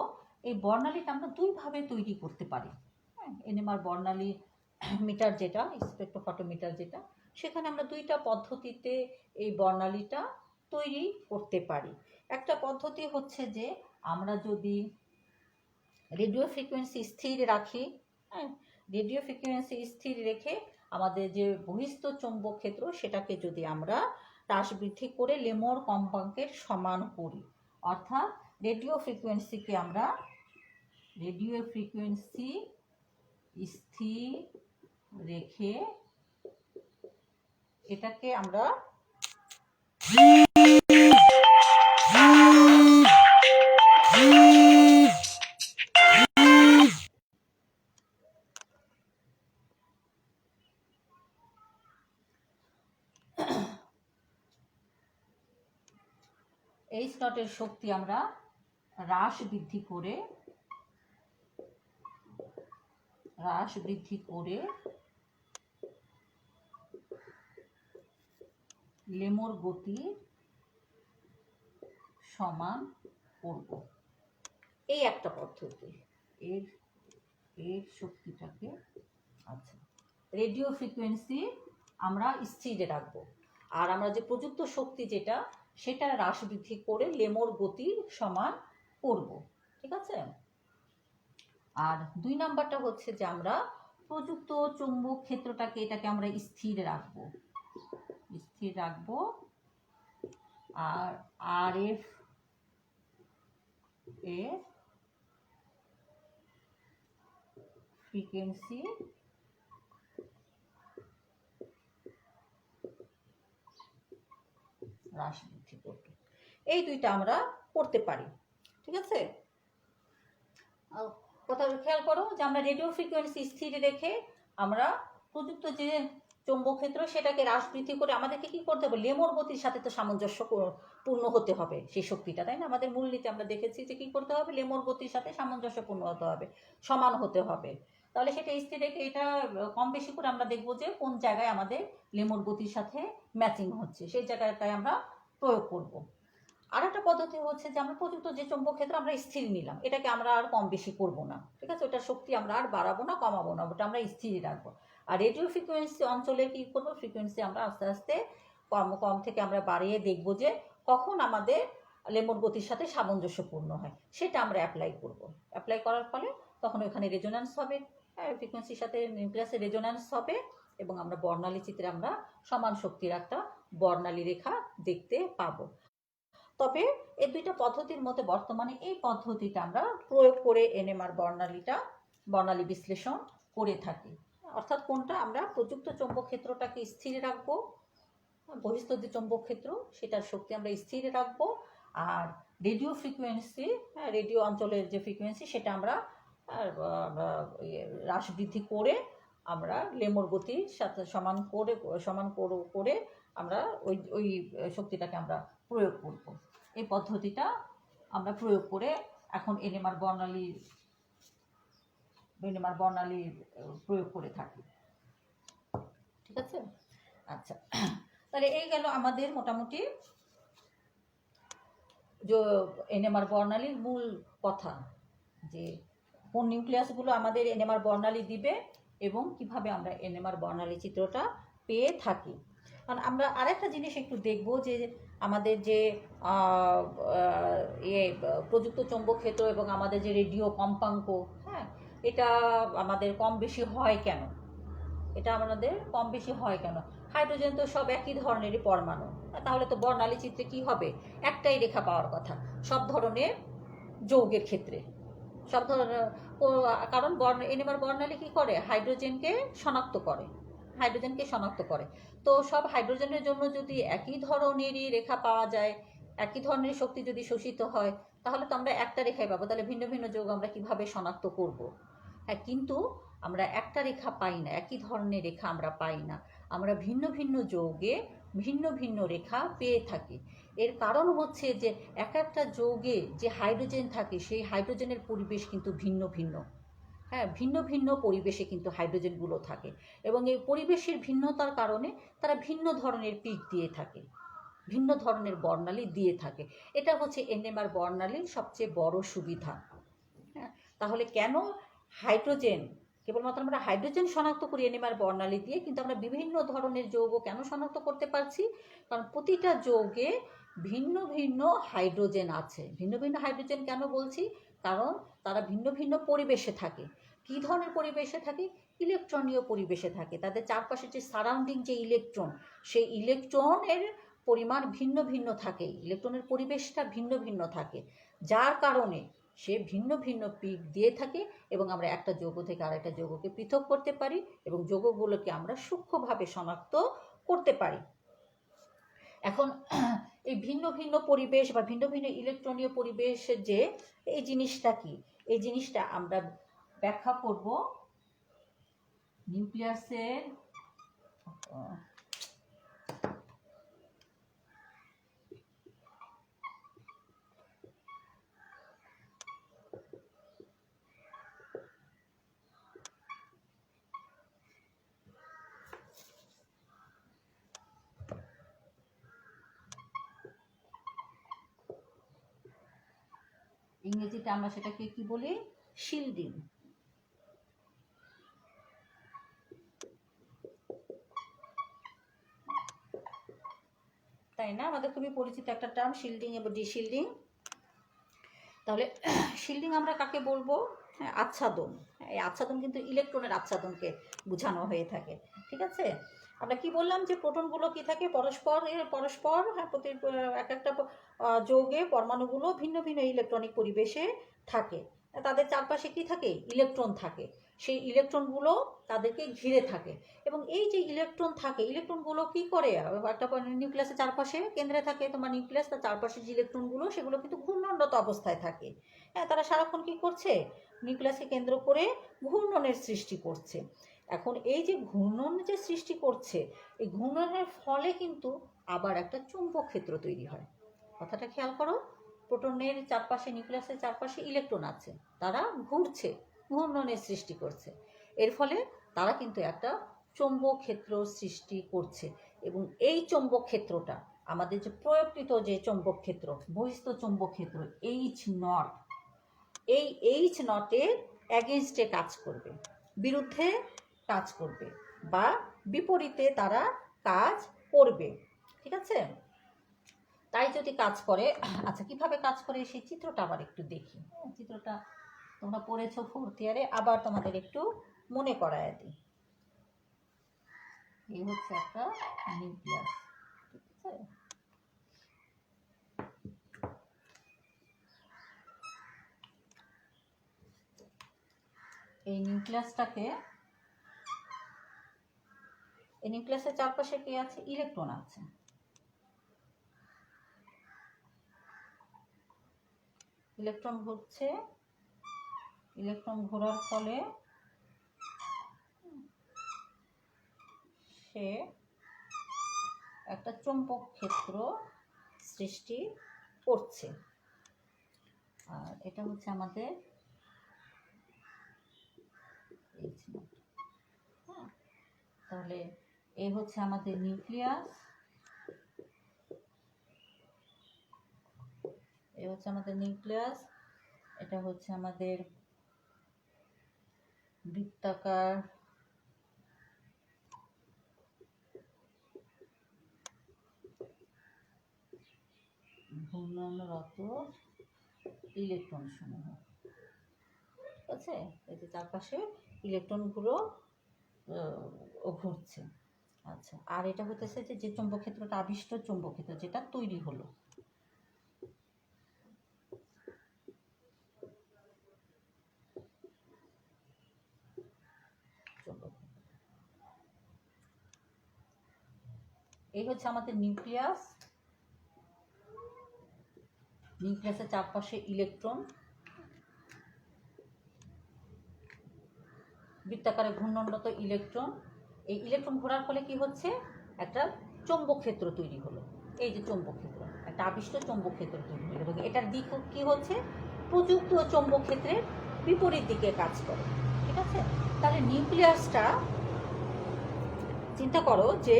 [SPEAKER 2] এই বর্ণালীটা আমরা দুইভাবে তৈরি করতে পারি। হ্যাঁ, এনএমআর বর্ণালী মিটার যেটা, স্পেকট্রোফটোমিটার যেটা, সেখানে আমরা দুইটা পদ্ধতিতে এই বর্ণালীটা তৈরি করতে পারি। একটা পদ্ধতি হচ্ছে যে আমরা যদি রেডিও ফ্রিকোয়েন্সি স্থির রাখি, হ্যাঁ, রেডিও ফ্রিকোয়েন্সি স্থির রেখে আমাদের যে বহিস্থ চৌম্বক ক্ষেত্র সেটাকে যদি আমরা হ্রাস বৃদ্ধি করে লেমোর কম্পাঙ্কের সমান করি, অর্থাৎ রেডিও ফ্রিকোয়েন্সিকে আমরা স্থির রেখে এটাকে আমরা এইচ নটের শক্তি আমরা হ্রাস বৃদ্ধি করে লেমোর গতি সমান করব। এই একটা পদ্ধতি, এর শক্তিটাকে আচ্ছা রেডিও ফ্রিকোয়েন্সি আমরা স্থিরে রাখবো, আর আমরা যে প্রযুক্ত শক্তি যেটা সেটা হ্রাস বৃদ্ধি করে লেমোর গতির সমান করব। ঠিক আছে, আর দুই নাম্বারটা হচ্ছে যে আমরা প্রযুক্ত চৌম্বক ক্ষেত্রটাকে এটাকে আমরা স্থির রাখবো, আর আরএফ এর ফ্রিকোয়েন্সি হ্রাস বৃদ্ধি করবে। এই দুইটা আমরা করতে পারি। ঠিক আছে, কথা খেয়াল করো যে আমরা রেডিও ফ্রিকোয়েন্সি স্থির রেখে আমরা প্রযুক্ত যে চৌম্বক ক্ষেত্র সেটাকে হ্রাস বৃদ্ধি করে আমাদেরকে কি করতে হবে, লেমোর গতির সাথে তো সামঞ্জস্য পূর্ণ হতে হবে সেই শক্তিটা, তাই না? আমাদের মূলনীতি আমরা দেখেছি যে কি করতে হবে, লেমোর গতির সাথে সামঞ্জস্যপূর্ণ হতে হবে, সমান হতে হবে। তাহলে সেটা স্থির রেখে এটা কম বেশি করে আমরা দেখবো যে কোন জায়গায় আমাদের লেমোর গতির সাথে ম্যাচিং হচ্ছে, সেই জায়গাটায় আমরা প্রয়োগ করব। আর একটা পদ্ধতি হচ্ছে যে আমরা প্রযুক্ত যে চৌম্বক ক্ষেত্র আমরা স্থির নিলাম, এটাকে আমরা আর কম বেশি করব না। ঠিক আছে, ওটার শক্তি আমরা আর বাড়াবো না, কমাবো না, ওটা আমরা স্থিরই রাখবো। আর রেডিও ফ্রিকোয়েন্সি অঞ্চলে কি করবো, ফ্রিকোয়েন্সি আমরা আস্তে আস্তে কম থেকে আমরা বাড়িয়ে দেখবো যে কখন আমাদের লেমোর গতির সাথে সামঞ্জস্যপূর্ণ হয়, সেটা আমরা অ্যাপ্লাই করব। অ্যাপ্লাই করার ফলে তখন ওখানে রেজোন্যান্স হবে, ফ্রিকোয়েন্সির সাথে নিউক্লিয়াসের রেজোন্যান্স হবে এবং আমরা বর্ণালী চিত্রে আমরা সমান শক্তির একটা বর্ণালী রেখা দেখতে পাবো। তবে এই দুইটা পদ্ধতির মধ্যে বর্তমানে এই পদ্ধতিটা আমরা প্রয়োগ করে এনএমআর বর্ণালী বিশ্লেষণ করে থাকি। অর্থাৎ কোনটা, আমরা প্রযুক্ত চৌম্বক ক্ষেত্রটাকে স্থির রাখবো, বহিস্থ যে চৌম্বক ক্ষেত্র সেটার শক্তি আমরা স্থির রাখবো, আর রেডিও ফ্রিকোয়েন্সি, রেডিও অঞ্চলের যে ফ্রিকোয়েন্সি সেটা আমরা হ্রাস বৃদ্ধি করে আমরা লেমোর গতির সাথে সমান করে আমরা ওই শক্তিটাকে আমরা প্রয়োগ করব। এই পদ্ধতিটা আমরা প্রয়োগ করে এখন এনএমআর বর্ণালী প্রয়োগ করে থাকি। ঠিক আছে, আচ্ছা, তাহলে এই গেল আমাদের মোটামুটি যে এনএমআর বর্ণালীর মূল কথা, যে কোন নিউক্লিয়াসগুলো আমাদের এনএমআর বর্ণালী দিবে এবং কিভাবে আমরা এনএমআর বর্ণালী চিত্রটা পেয়ে থাকি। কারণ আমরা আরেকটা জিনিস একটু দেখব যে আমাদের যে প্রযুক্ত চৌম্বক ক্ষেত্র এবং আমাদের যে রেডিও কম্পাঙ্ক, হ্যাঁ, এটা আমাদের কম বেশি হয় কেন, হাইড্রোজেন তো সব একই ধরনেরই পরমাণু, তাহলে তো বর্ণালী চিত্রে কি হবে, একটাই রেখা পাওয়ার কথা সব ধরনের যৌগের ক্ষেত্রে, সব ধরনের কারণ এনএমআর বর্ণালী কি করে, হাইড্রোজেনকে শনাক্ত করে, হাইড্রোজেনকে শনাক্ত করে। তো সব হাইড্রোজেনের জন্য যদি একই ধরনেরই রেখা পাওয়া যায়, একই ধরনের শক্তি যদি শোষিত হয়, তাহলে তো আমরা একটা রেখাই পাবো। তাহলে ভিন্ন ভিন্ন যৌগ আমরা কিভাবে শনাক্ত করব? হ্যাঁ, কিন্তু আমরা একটা রেখা পাই না, একই ধরনের রেখা আমরা পাই না, আমরা ভিন্ন ভিন্ন যৌগে ভিন্ন ভিন্ন রেখা পেয়ে থাকি। এর কারণ হচ্ছে যে এক একটা যৌগে যে হাইড্রোজেন থাকে, সেই হাইড্রোজেনের পরিবেশ কিন্তু ভিন্ন ভিন্ন। হ্যাঁ, ভিন্ন ভিন্ন পরিবেশে কিন্তু হাইড্রোজেনগুলো থাকে, এবং এই পরিবেশের ভিন্নতার কারণে তারা ভিন্ন ধরনের পিক দিয়ে থাকে, ভিন্ন ধরনের বর্ণালী দিয়ে থাকে। এটা হচ্ছে এনএমআর বর্ণালীর সবচেয়ে বড় সুবিধা। হ্যাঁ, তাহলে কেন হাইড্রোজেন, কেবলমাত্র আমরা হাইড্রোজেন শনাক্ত করি এনএমআর বর্ণালী দিয়ে, কিন্তু আমরা বিভিন্ন ধরনের যৌগ কেন শনাক্ত করতে পারছি? কারণ প্রতিটা যৌগে ভিন্ন ভিন্ন হাইড্রোজেন আছে। ভিন্ন ভিন্ন হাইড্রোজেন কেন বলছি? কারণ তারা ভিন্ন ভিন্ন পরিবেশে থাকে। কী ধরনের পরিবেশে থাকে? ইলেকট্রনীয় পরিবেশে থাকে। তাদের চারপাশে যে সারাউন্ডিং যে ইলেকট্রন, সেই ইলেকট্রনের পরিমাণ ভিন্ন ভিন্ন থাকে, ইলেকট্রনের পরিবেশটা ভিন্ন ভিন্ন থাকে, যার কারণে সে ভিন্ন ভিন্ন পিক দিয়ে থাকে, এবং আমরা একটা যৌগ থেকে আরেকটা যৌগকে পৃথক করতে পারি, এবং যৌগগুলোকে আমরা সূক্ষ্মভাবে শনাক্ত করতে পারি। এখন এই ভিন্ন ভিন্ন পরিবেশ বা ভিন্ন ভিন্ন ইলেকট্রনীয় পরিবেশের যে এই জিনিসটা কি, এই জিনিসটা আমরা ব্যাখ্যা করব নিউক্লিয়াসের ইংরেজিতে আমরা সেটাকে কি বলি? শিল্ডিং। তাই না? আমাদের খুবই পরিচিত একটা টার্ম শিল্ডিং এবং ডিশিল্ডিং। তাহলে শিল্ডিং আমরা কাকে বলবো? আচ্ছাদন। এই আচ্ছাদন কিন্তু ইলেকট্রনের আচ্ছাদনকে বোঝানো হয়ে থাকে। ঠিক আছে, আমরা কি বললাম যে প্রোটনগুলো কি থাকে পরস্পর প্রতি এক একটা যৌগে পরমাণুগুলো ভিন্ন ভিন্ন ইলেকট্রনিক পরিবেশে থাকে। তাদের চারপাশে কি থাকে? ইলেকট্রন থাকে। সেই ইলেকট্রনগুলো তাদেরকে ঘিরে থাকে, এবং এই যে ইলেকট্রন থাকে, ইলেকট্রনগুলো কি করে? একটা নিউক্লিয়াসের চারপাশে কেন্দ্রে থাকে তোমার নিউক্লিয়াস, তার চারপাশে যে ইলেকট্রনগুলো, সেগুলো কিন্তু ঘূর্ণনরত অবস্থায় থাকে। হ্যাঁ, তারা সারাক্ষণ কি করছে? নিউক্লিয়াসকে কেন্দ্র করে ঘূর্ণনের সৃষ্টি করছে। এখন এই যে ঘূর্ণন যে সৃষ্টি করছে, এই ঘূর্ণনের ফলে কিন্তু আবার একটা চুম্বক ক্ষেত্র তৈরি হয়। কথাটা খেয়াল করো, প্রোটনের চারপাশে, নিউক্লিয়াসের চারপাশে ইলেকট্রন আছে, তারা ঘুরছে, ঘূর্ণনের সৃষ্টি করছে। এর ফলে তারা কিন্তু একটা চৌম্বক ক্ষেত্র সৃষ্টি করছে, এবং এই চৌম্বক ক্ষেত্রটা আমাদের যে প্রয়োগকৃত যে চৌম্বক ক্ষেত্র, বহিস্থ চৌম্বক ক্ষেত্র H0, এই H0-এর অ্যাগেনস্টে কাজ করবে, বিরুদ্ধে কাজ করবে, বা বিপরীতে তারা কাজ করবে। ঠিক আছে, তাই যদি কাজ করে, আচ্ছা কিভাবে কাজ করে সেই চিত্রটা আবার একটু দেখি। চিত্রটা তোমরা পড়েছো 4th ইয়ারে, আবার তোমাদের একটু মনে করায় দিই। এই হচ্ছে একটা নিউক্লিয়াস। ঠিক আছে, এই নিউক্লিয়াসের চারপাশে কি আছে? ইলেকট্রন আছে। ইলেকট্রন ঘুরছে, ইলেকট্রন ঘোরার ফলে সে একটা চৌম্বক ক্ষেত্র সৃষ্টি করছে। আর এটা হচ্ছে আমাদের তাহলে এই হচ্ছে আমাদের নিউক্লিয়াস, এই হচ্ছে আমাদের নিউক্লিয়াস, এটা হচ্ছে আমাদের বৃত্তাকার ঘূর্ণনরত ইলেকট্রন সমূহ। ঠিক আছে, এই যে চারপাশে ইলেকট্রনগুলো ঘুরছে। আচ্ছা, আর এটা হতেছে যে চৌম্বক ক্ষেত্রটা আবিষ্ট চৌম্বক ক্ষেত্র যেটা তৈরি হলো। এই হচ্ছে আমাদের নিউক্লিয়াস। নিউক্লিয়াসের চারপাশে ইলেকট্রন বৃত্তাকারে ঘূর্ণনরত ইলেকট্রন। এই ইলেকট্রন ঘোরার ফলে কি হচ্ছে, একটা চৌম্বক ক্ষেত্র তৈরি হলো। এই যে চৌম্বক ক্ষেত্র, একটা আবিষ্ট চৌম্বক ক্ষেত্র তৈরি হলো এবং এটার দিক কি হচ্ছে, প্রযুক্ত চৌম্বক ক্ষেত্রের বিপরীত দিকে কাজ করে। ঠিক আছে, তাহলে নিউক্লিয়াসটা চিন্তা করো যে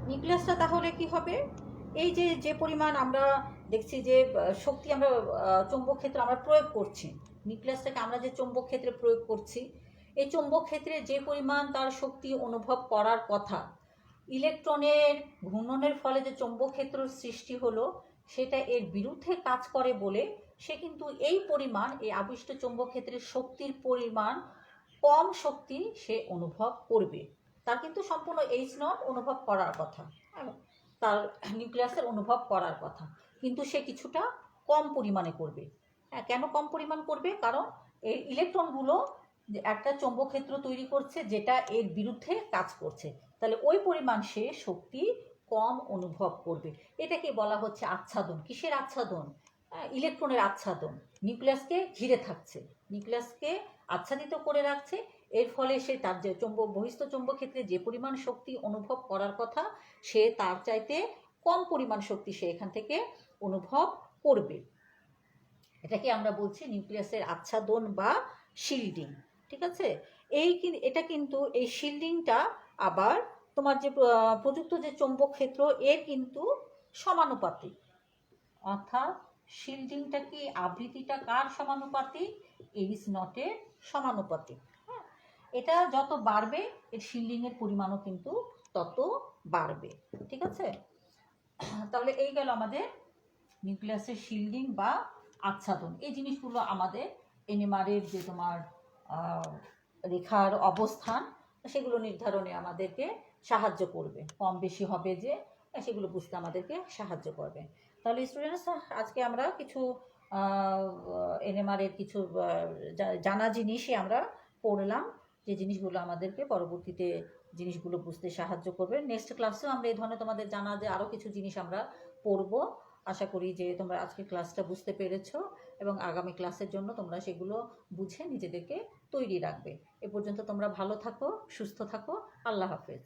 [SPEAKER 2] নিউক্লিয়াসটা তাহলে কি হবে, এই যে যে পরিমাণ আমরা দেখছি যে শক্তি আমরা চৌম্বক ক্ষেত্রে আমরা প্রয়োগ করছি, নিউক্লিয়াসটাকে আমরা যে চৌম্বক ক্ষেত্রে প্রয়োগ করছি, এই চৌম্বক ক্ষেত্রে যে পরিমাণ তার শক্তি অনুভব করার কথা, ইলেকট্রনের ঘূর্ণনের ফলে যে চৌম্বক ক্ষেত্র সৃষ্টি হলো সেটা এর বিরুদ্ধে কাজ করে বলে সে কিন্তু এই পরিমাণ, এই আবিষ্ট চৌম্বক ক্ষেত্রের শক্তির পরিমাণ কম শক্তি সে অনুভব করবে। তার কিন্তু সম্পূর্ণ H0 অনুভব করার কথা, তার নিউক্লিয়াসের অনুভব করার কথা, কিন্তু সে কিছুটা কম পরিমাণে করবে। হ্যাঁ, কেন কম পরিমাণ করবে, কারণ এই ইলেকট্রনগুলো একটা চৌম্বক ক্ষেত্র তৈরি করছে যেটা এর বিরুদ্ধে কাজ করছে, তাহলে ওই পরিমাণ সে শক্তি কম অনুভব করবে। এটাকে বলা হচ্ছে আচ্ছাদন। কিসের আচ্ছাদন? ইলেকট্রনের আচ্ছাদন। নিউক্লিয়াসকে ঘিরে থাকছে, নিউক্লিয়াসকে আচ্ছাদিত করে রাখছে, এর ফলে সে তার যে বহিস্থ চৌম্বক ক্ষেত্রে যে পরিমাণ শক্তি অনুভব করার কথা সে তার চাইতে কম পরিমাণ শক্তি সে এখান থেকে অনুভব করবে। এটাকে আমরা বলছি নিউক্লিয়াসের আচ্ছাদন বা শিল্ডিং। ঠিক আছে, এটা কিন্তু এই শিল্ডিংটা আবার তোমার যে প্রযুক্ত যে চৌম্বক ক্ষেত্র এর কিন্তু সমানুপাতিক, অর্থাৎ শিল্ডিংটা কি, আবৃত্তিটা কার সমানুপাতিক, H0 সমানুপাতিক। হ্যাঁ, এটা যত বাড়বে এর শিল্ডিংয়ের পরিমাণও কিন্তু তত বাড়বে। ঠিক আছে, তাহলে এই গেল আমাদের নিউক্লিয়াসের শিল্ডিং বা আচ্ছাদন। এই জিনিসগুলো আমাদের এনএমআরের যে তোমার রেখার অবস্থান সেগুলো নির্ধারণে আমাদেরকে সাহায্য করবে, কম বেশি হবে যে সেগুলো বুঝতে আমাদেরকে সাহায্য করবে। তাহলে স্টুডেন্টস, আজকে আমরা কিছু এনএমআরের কিছু জানা জিনিসই আমরা পড়লাম, যে জিনিসগুলো আমাদেরকে পরবর্তীতে জিনিসগুলো বুঝতে সাহায্য করবে। নেক্সট ক্লাসেও আমরা এই ধরনের তোমাদের জানা যে আরও কিছু জিনিস আমরা পড়ব। আশা করি যে তোমরা আজকে ক্লাসটা বুঝতে পেরেছো এবং আগামী ক্লাসের জন্য তোমরা সেগুলো বুঝে নিজেদেরকে তৈরি রাখবে। এ পর্যন্ত তোমরা ভালো থাকো, সুস্থ থাকো। আল্লাহ হাফেজ।